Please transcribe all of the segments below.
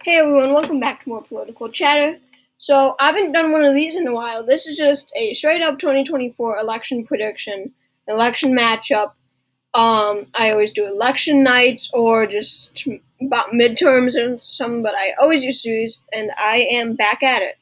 Hey everyone, welcome back to more political chatter. So, I haven't done one of these in a while. This is just a straight up 2024 election prediction, election matchup. I always do election nights or just about midterms and some, but I always used to do these, and I am back at it.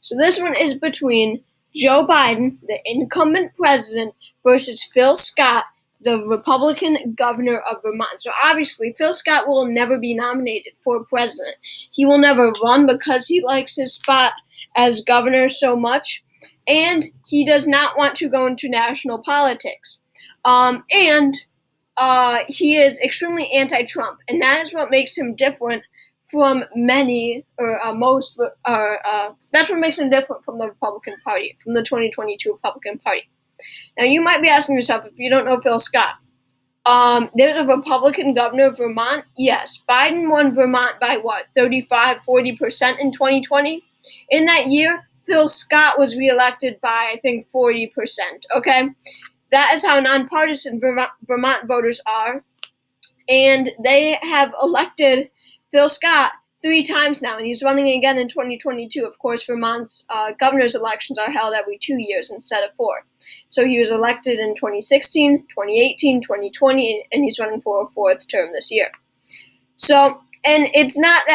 So, this one is between Joe Biden, the incumbent president, versus Phil Scott, the Republican governor of Vermont. So obviously, Phil Scott will never be nominated for president. He will never run because he likes his spot as governor so much, and he does not want to go into national politics. And he is extremely anti-Trump, and that is what makes him different from many or most. That's what makes him different from the Republican Party, from the 2022 Republican Party. Now, you might be asking yourself, if you don't know Phil Scott, there's a Republican governor of Vermont. Yes, Biden won Vermont by 35-40% in 2020. In that year, Phil Scott was reelected by, I think, 40%, okay? That is how nonpartisan Vermont voters are. And they have elected Phil Scott 3 times now, and he's running again in 2022. Of course, Vermont's governor's elections are held every 2 years instead of 4. So he was elected in 2016, 2018, 2020, and he's running for a 4th term this year. So, and it's not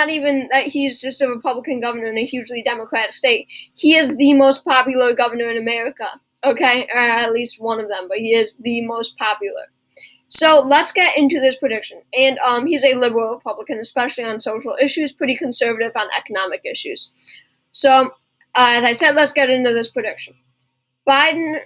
even that he's just a Republican governor in a hugely Democratic state. He is the most popular governor in America, okay? Or at least one of them, but he is the most popular. So let's get into this prediction. And he's a liberal Republican, especially on social issues, pretty conservative on economic issues. So, as I said, let's get into this prediction. Biden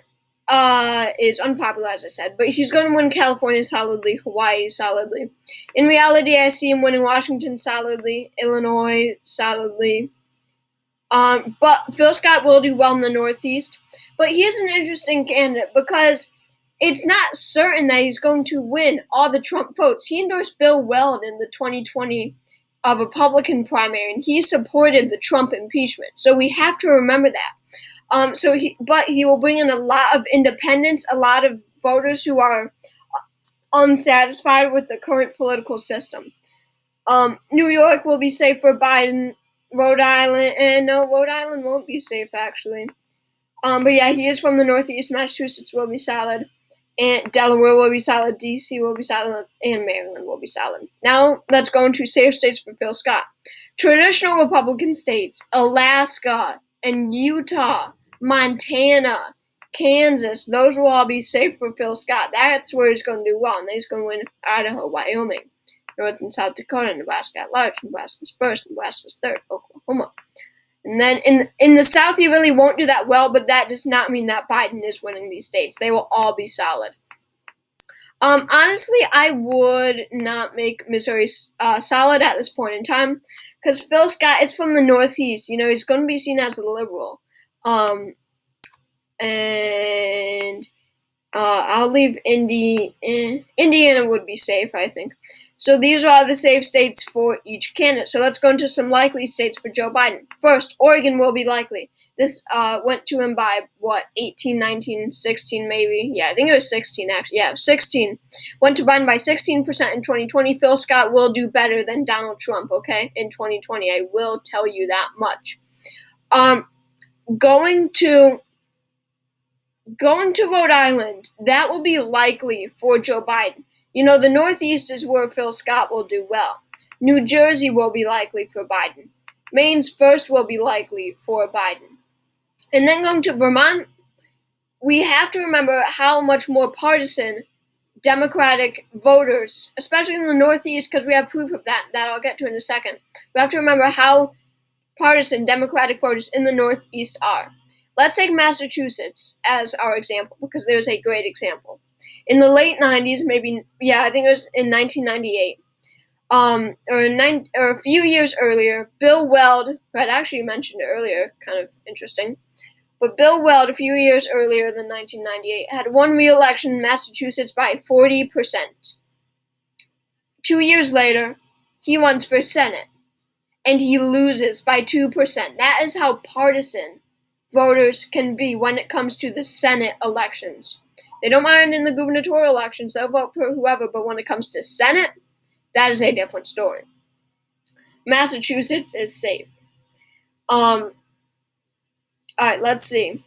is unpopular, as I said, but he's going to win California solidly, Hawaii solidly. In reality, I see him winning Washington solidly, Illinois solidly. But Phil Scott will do well in the Northeast. But he is an interesting candidate because it's not certain that he's going to win all the Trump votes. He endorsed Bill Weld in the 2020 Republican primary, and he supported the Trump impeachment. So we have to remember that. But he will bring in a lot of independents, a lot of voters who are unsatisfied with the current political system. New York will be safe for Biden. Rhode Island won't be safe, actually. But yeah, he is from the Northeast. Massachusetts will be solid. And Delaware will be solid, D.C. will be solid, and Maryland will be solid. Now, let's go into safe states for Phil Scott. Traditional Republican states, Alaska and Utah, Montana, Kansas, those will all be safe for Phil Scott. That's where he's going to do well, and then he's going to win Idaho, Wyoming, North and South Dakota, Nebraska at large. Nebraska's first, Nebraska's third, Oklahoma. And then in the South, he really won't do that well, but that does not mean that Biden is winning these states. They will all be solid. Honestly, I would not make Missouri solid at this point in time because Phil Scott is from the Northeast. You know, he's going to be seen as a liberal. And I'll leave Indiana would be safe, I think. So these are all the safe states for each candidate. So let's go into some likely states for Joe Biden. First, Oregon will be likely. This went to him by, 18, 19, 16 maybe? Yeah, I think it was 16 actually. Yeah, 16. Went to Biden by 16% in 2020. Phil Scott will do better than Donald Trump, okay, in 2020. I will tell you that much. Going to Rhode Island, that will be likely for Joe Biden. You know, the Northeast is where Phil Scott will do well. New Jersey will be likely for Biden. Maine's first will be likely for Biden. And then going to Vermont, we have to remember how much more partisan Democratic voters, especially in the Northeast, because we have proof of that I'll get to in a second. We have to remember how partisan Democratic voters in the Northeast are. Let's take Massachusetts as our example, because there's a great example. In the late 90s, I think it was in 1998, or a few years earlier, Bill Weld, who I'd actually mentioned earlier, kind of interesting, but Bill Weld, a few years earlier than 1998, had won re-election in Massachusetts by 40%. 2 years later, he runs for Senate, and he loses by 2%. That is how partisan voters can be when it comes to the Senate elections. They don't mind in the gubernatorial elections. They'll vote for whoever, but when it comes to Senate, that is a different story. Massachusetts is safe. Alright, let's see.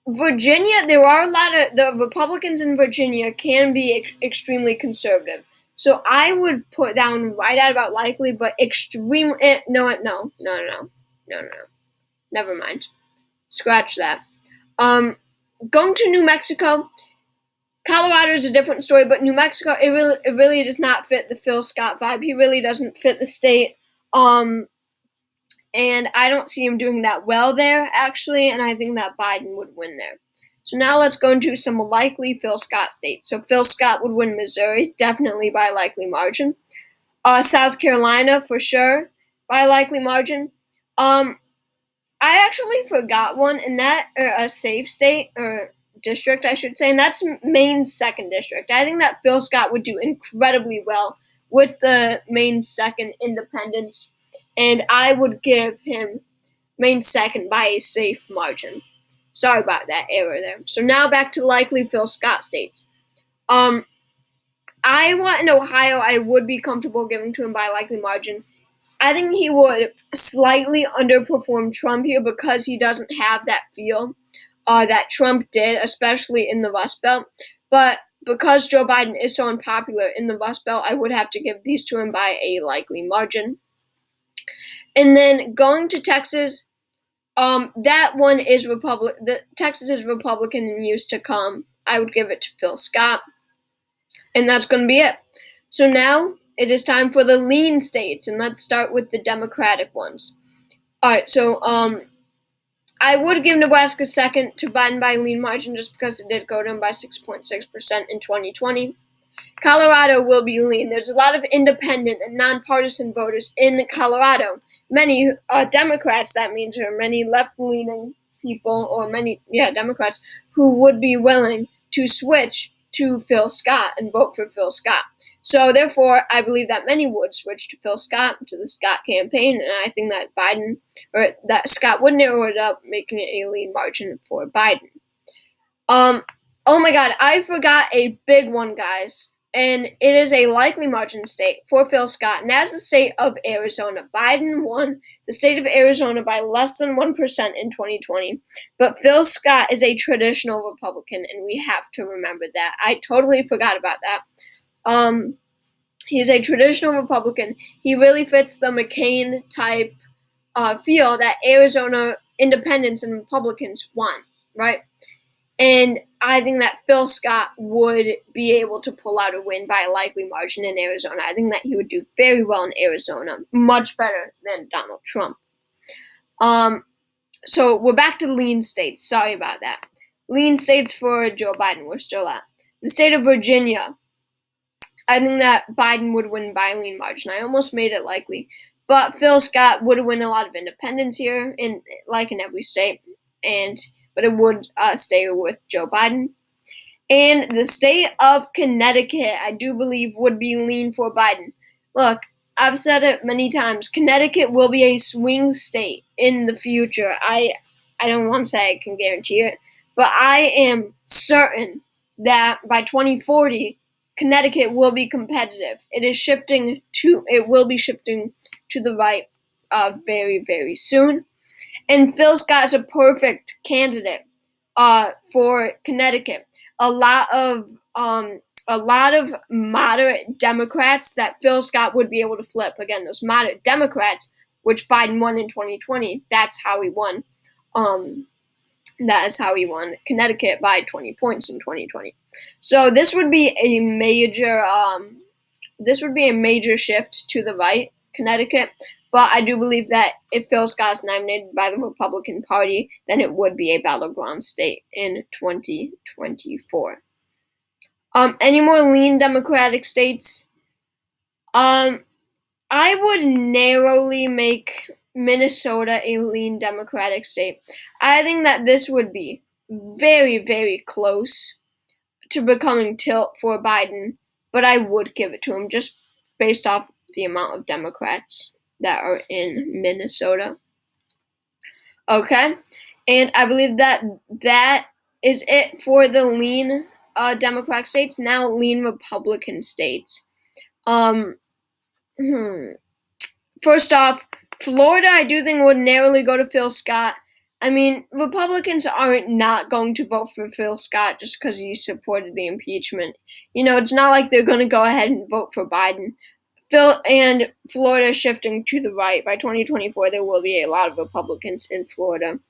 Virginia, there are a lot of the Republicans in Virginia can be extremely conservative. So I would put down right at about likely, but extreme. No. Never mind. Scratch that. Going to New Mexico. Colorado is a different story, but New Mexico, it really does not fit the Phil Scott vibe. He really doesn't fit the state. And I don't see him doing that well there, actually, and I think that Biden would win there. So now let's go into some likely Phil Scott states. So Phil Scott would win Missouri, definitely by a likely margin. South Carolina, for sure, by a likely margin. I actually forgot one, and that, a safe state, or district, I should say, and that's Maine's 2nd district. I think that Phil Scott would do incredibly well with the Maine's 2nd independence, and I would give him Maine's 2nd by a safe margin. Sorry about that error there. So now back to likely Phil Scott states. Iowa and Ohio, I would be comfortable giving to him by a likely margin. I think he would slightly underperform Trump here because he doesn't have that feel that Trump did, especially in the Rust Belt. But because Joe Biden is so unpopular in the Rust Belt, I would have to give these to him by a likely margin. And then going to Texas, that one is Texas is Republican in years to come. I would give it to Phil Scott. And that's going to be it. So now it is time for the lean states, and let's start with the Democratic ones. All right, so I would give Nebraska 2nd to Biden by lean margin just because it did go down by 6.6% in 2020. Colorado will be lean. There's a lot of independent and nonpartisan voters in Colorado. Many Democrats, that means, or many left-leaning people, or Democrats who would be willing to switch to Phil Scott and vote for Phil Scott. So therefore, I believe that many would switch to Phil Scott, to the Scott campaign, and I think that Scott would narrow it up, making it a lean margin for Biden. Oh my God, I forgot a big one, guys. And it is a likely margin state for Phil Scott, and that's the state of Arizona. Biden won the state of Arizona by less than 1% in 2020, but Phil Scott is a traditional Republican, and we have to remember that. I totally forgot about that. He's a traditional Republican. He really fits the McCain-type feel that Arizona independents and Republicans want, right? And I think that Phil Scott would be able to pull out a win by a likely margin in Arizona. I think that he would do very well in Arizona, much better than Donald Trump. So we're back to lean states. Sorry about that. Lean states for Joe Biden, we're still at. The state of Virginia, I think that Biden would win by a lean margin. I almost made it likely. But Phil Scott would win a lot of independents here, in every state, but it would stay with Joe Biden. And the state of Connecticut, I do believe, would be lean for Biden. Look, I've said it many times. Connecticut will be a swing state in the future. I don't want to say I can guarantee it, but I am certain that by 2040, Connecticut will be competitive. It will be shifting to the right very, very soon. And Phil Scott is a perfect candidate for Connecticut. A lot of moderate Democrats that Phil Scott would be able to flip. Again, those moderate Democrats, which Biden won in 2020. That's how he won. That is how he won Connecticut by 20 points in 2020. So this would be a major shift to the right, Connecticut. But I do believe that if Phil Scott is nominated by the Republican Party, then it would be a battleground state in 2024. Any more lean Democratic states? I would narrowly make Minnesota a lean Democratic state. I think that this would be very, very close to becoming tilt for Biden, but I would give it to him just based off the amount of Democrats that are in Minnesota. Okay, and I believe that is it for the lean Democratic states. Now lean Republican states. first off, Florida, I do think would narrowly go to Phil Scott. I mean, Republicans aren't not going to vote for Phil Scott just because he supported the impeachment. It's not like they're going to go ahead and vote for Biden. Florida shifting to the right. By 2024, there will be a lot of Republicans in Florida.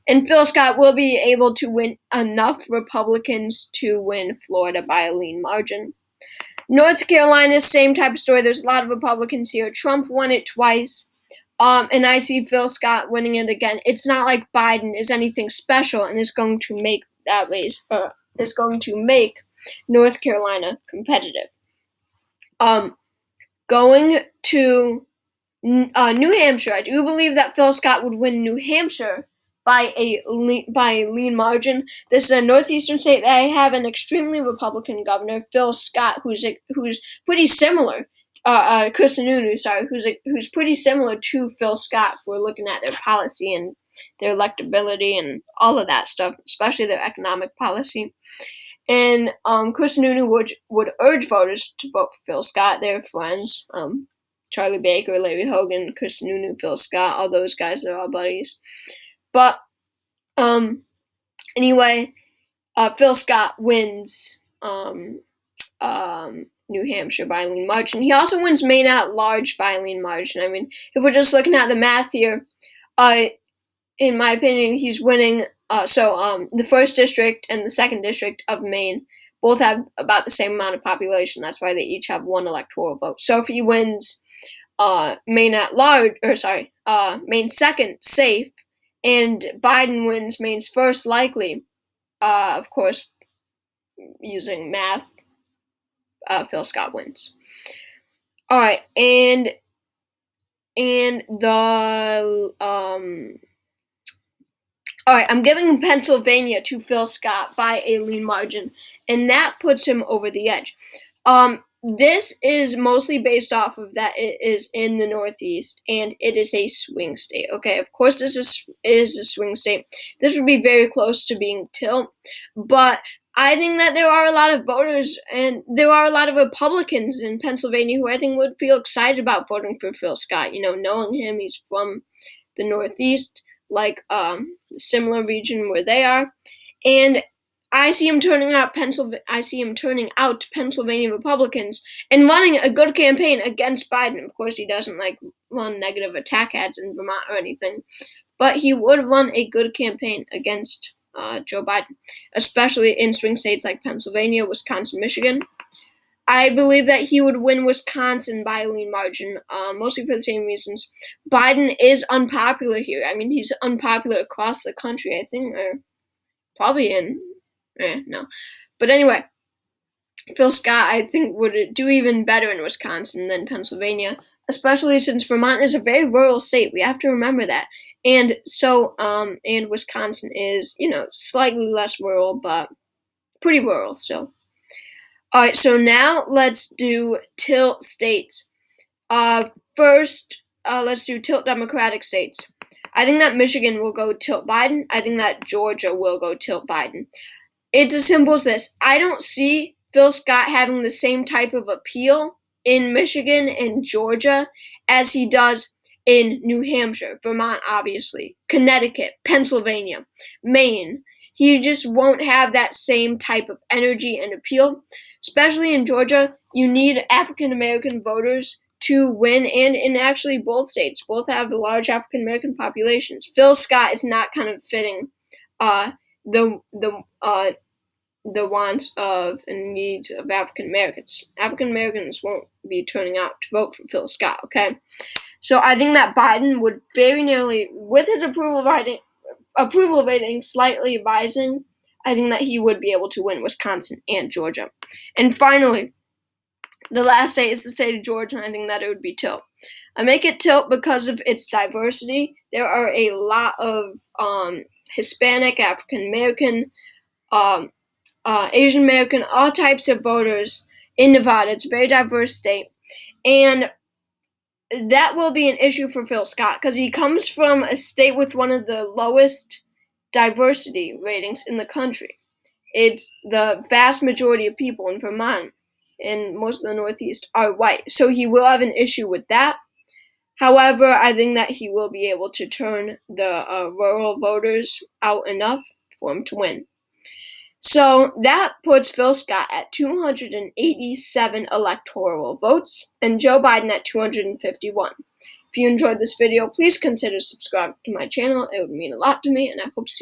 And Phil Scott will be able to win enough Republicans to win Florida by a lean margin. North Carolina, same type of story. There's a lot of Republicans here. Trump won it twice. And I see Phil Scott winning it again. It's not like Biden is anything special and is going to make that race, is going to make North Carolina competitive. Going to New Hampshire, I do believe that Phil Scott would win New Hampshire by a lean margin. This is a northeastern state that I have an extremely Republican governor, Phil Scott, who's pretty similar. Chris Sununu, who's pretty similar to Phil Scott if we're looking at their policy and their electability and all of that stuff, especially their economic policy. And Chris Sununu would urge voters to vote for Phil Scott. They're friends. Charlie Baker, Larry Hogan, Chris Sununu, Phil Scott, all those guys are all buddies. But anyway, Phil Scott wins New Hampshire by a lean margin. He also wins Maine at large by a lean margin. I mean, if we're just looking at the math here, in my opinion, he's winning. The first district and the second district of Maine both have about the same amount of population. That's why they each have one electoral vote. So if he wins Maine at large, Maine second safe, and Biden wins Maine's first likely, of course, using math, Phil Scott wins. All right, and the all right, I'm giving Pennsylvania to Phil Scott by a lean margin, and that puts him over the edge. This is mostly based off of that it is in the Northeast, and it is a swing state. Okay, of course this is a swing state. This would be very close to being tilt, but I think that there are a lot of voters and there are a lot of Republicans in Pennsylvania who I think would feel excited about voting for Phil Scott. Knowing him, he's from the Northeast, like similar region where they are, and I see him turning out Pennsylvania Republicans and running a good campaign against Biden. Of course, he doesn't run negative attack ads in Vermont or anything, but he would run a good campaign against Joe Biden, especially in swing states like Pennsylvania, Wisconsin, Michigan. I believe that he would win Wisconsin by a lean margin, mostly for the same reasons. Biden is unpopular here. I mean, he's unpopular across the country, I think, or probably no. But anyway, Phil Scott, I think, would do even better in Wisconsin than Pennsylvania, especially since Vermont is a very rural state. We have to remember that. And so, and Wisconsin is, slightly less rural, but pretty rural, so. All right, so now let's do tilt states. First, let's do tilt Democratic states. I think that Michigan will go tilt Biden. I think that Georgia will go tilt Biden. It's as simple as this. I don't see Phil Scott having the same type of appeal in Michigan and Georgia as he does in New Hampshire, Vermont, obviously, Connecticut, Pennsylvania, Maine. He just won't have that same type of energy and appeal. Especially in Georgia, you need African-American voters to win, and in actually both states. Both have large African-American populations. Phil Scott is not kind of fitting the wants of and needs of African-Americans. African-Americans won't be turning out to vote for Phil Scott, okay? So I think that Biden would very nearly, with his approval rating slightly rising, I think that he would be able to win Wisconsin and Georgia. And finally, the last state is the state of Georgia, and I think that it would be tilt. I make it tilt because of its diversity. There are a lot of Hispanic, African-American, Asian American, all types of voters in Nevada. It's a very diverse state. And that will be an issue for Phil Scott because he comes from a state with one of the lowest diversity ratings in the country. It's the vast majority of people in Vermont and most of the Northeast are white. So he will have an issue with that. However, I think that he will be able to turn the rural voters out enough for him to win. So that puts Phil Scott at 287 electoral votes and Joe Biden at 251. If you enjoyed this video, please consider subscribing to my channel. It would mean a lot to me, and I hope to see you.